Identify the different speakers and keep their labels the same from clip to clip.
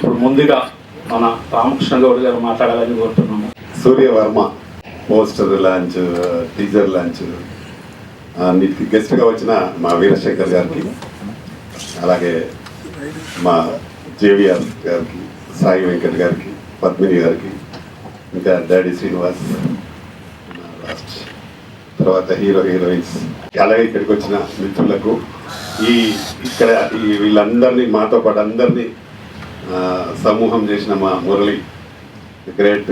Speaker 1: ఇప్పుడు ముందుగా మన రామకృష్ణ గౌడ్ గారు మాట్లాడాలని కోరుతున్నాము.
Speaker 2: Surya Varma poster launch, teaser launch అన్నిటికీ గెస్ట్గా వచ్చిన మా వీరశేఖర్ గారికి, అలాగే మా జేవిఆర్ గారికి, సాయి వెంకట్ గారికి, పద్మిని గారికి, ఇంకా డాడీ శ్రీనివాస్, లాస్ట్ తర్వాత హీరోయిన్స్, అలాగే ఇక్కడికి వచ్చిన మిత్రులకు, ఇక్కడ వీళ్ళందరినీ మాతో పాటు అందరినీ సమూహం చేసిన మా మురళి, గ్రేట్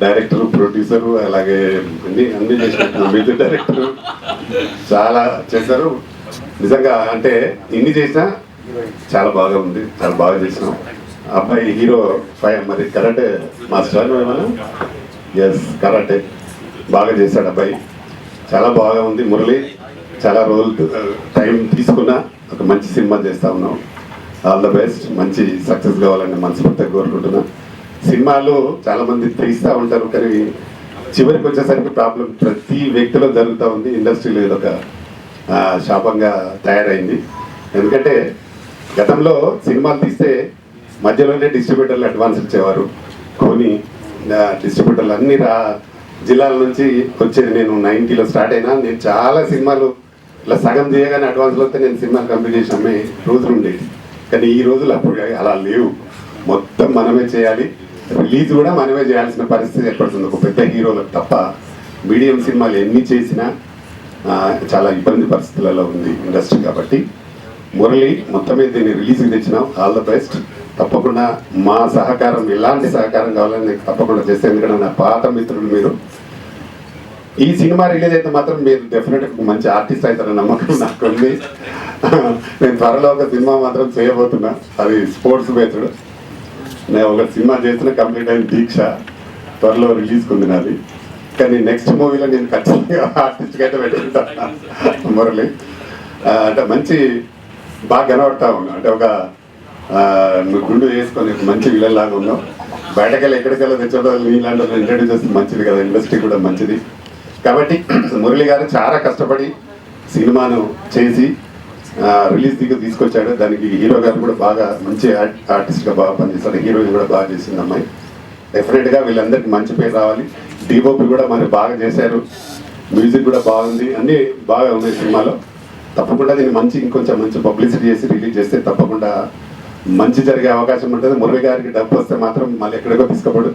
Speaker 2: డైరెక్టర్, ప్రొడ్యూసరు, అలాగే అన్ని చేసిన మ్యూజిక్ డైరెక్టర్, చాలా చేశారు. నిజంగా అంటే ఇన్ని చేసినా చాలా బాగా ఉంది, చాలా బాగా చేసినాం. అబ్బాయి హీరో మరి కరాటే మాస్టర్ ఏమన్నా, ఎస్ కరాటే బాగా చేశాడు అబ్బాయి, చాలా బాగా ఉంది. మురళి చాలా రోజులు టైం తీసుకున్నా ఒక మంచి సినిమా చేస్తూ ఉన్నాం. ఆల్ ద బెస్ట్, మంచి సక్సెస్ కావాలని మనస్ఫూర్తిగా కోరుకుంటున్నా. సినిమాలు చాలామంది తీస్తూ ఉంటారు, కానీ చివరికి వచ్చేసరికి ప్రాబ్లం ప్రతి వ్యక్తిలో జరుగుతూ ఉంది. ఇండస్ట్రీలో ఏదో ఒక శాపంగా తయారైంది. ఎందుకంటే గతంలో సినిమాలు తీస్తే మధ్యలోనే డిస్ట్రిబ్యూటర్లు అడ్వాన్స్ ఇచ్చేవారు. కొన్ని డిస్ట్రిబ్యూటర్లు అన్ని జిల్లాల నుంచి వచ్చేది. నేను 90లో స్టార్ట్ అయినా, నేను చాలా సినిమాలు ఇలా సగం చేయగానే అడ్వాన్స్లో వస్తే నేను సినిమాలు కంప్లీట్ చేసి అమ్మే రోజులు ఉండేవి. కానీ ఈ రోజులు అప్పుడు అలా లేవు, మొత్తం మనమే చేయాలి. రిలీజ్ కూడా మనమే చేయాల్సిన పరిస్థితి ఏర్పడుతుంది ఒక పెద్ద హీరోలకు తప్ప. మీడియం సినిమాలు ఎన్ని చేసినా చాలా ఇబ్బంది పరిస్థితులలో ఉంది ఇండస్ట్రీ. కాబట్టి మురళి మొత్తం మీద దీన్ని రిలీజ్కి తెచ్చినాం. All the best. తప్పకుండా మా సహకారం, ఎలాంటి సహకారం కావాలని నేను తప్పకుండా చేస్తే, ఎందుకంటే నా పాత మిత్రులు మీరు. ఈ సినిమా రిలీజ్ అయితే మాత్రం మీరు డెఫినెట్గా మంచి ఆర్టిస్ట్ అవుతారని నమ్మకం నాకు ఉంది. నేను త్వరలో ఒక సినిమా మాత్రం చేయబోతున్నా, అది స్పోర్ట్స్ బేస్డ్. నేను ఒక సినిమా చేసిన కంప్లీట్ అయిన దీక్ష, త్వరలో రిలీజ్కి ఉంది నాది. కానీ నెక్స్ట్ మూవీలో నేను ఖచ్చితంగా ఆర్టిస్ట్గా అయితే పెట్టుకుంటాను మురళి. అంటే మంచి బాగా కనబడతా ఉన్నా, అంటే ఒక గుండు వేసుకొని మంచి విలన్లాగా ఉన్నాం. బయటకెళ్ళి ఎక్కడికెళ్ళి తెచ్చడం ఇలాంటి ఇంట్రడ్యూస్ చేస్తే మంచిది కదా, ఇండస్ట్రీ కూడా మంచిది. కాబట్టి మురళి గారు చాలా కష్టపడి సినిమాను చేసి రిలీజ్ తీసుకొచ్చాడు. దానికి హీరో గారు కూడా బాగా మంచి ఆర్టిస్ట్గా బాగా పనిచేస్తాడు. హీరోయిన్ కూడా బాగా చేసింది అమ్మాయి. డెఫినెట్గా వీళ్ళందరికీ మంచి పేరు రావాలి. డిఓపి కూడా మనకు బాగా చేశారు, మ్యూజిక్ కూడా బాగుంది, అన్నీ బాగా ఉన్నాయి సినిమాలో. తప్పకుండా దీన్ని ఇంకొంచెం మంచి పబ్లిసిటీ చేసి రిలీజ్ చేస్తే తప్పకుండా మంచి జరిగే అవకాశం ఉంటుంది. మురళి గారికి డబ్బు వస్తే మాత్రం మళ్ళీ ఎక్కడికో తీసుకోబడు.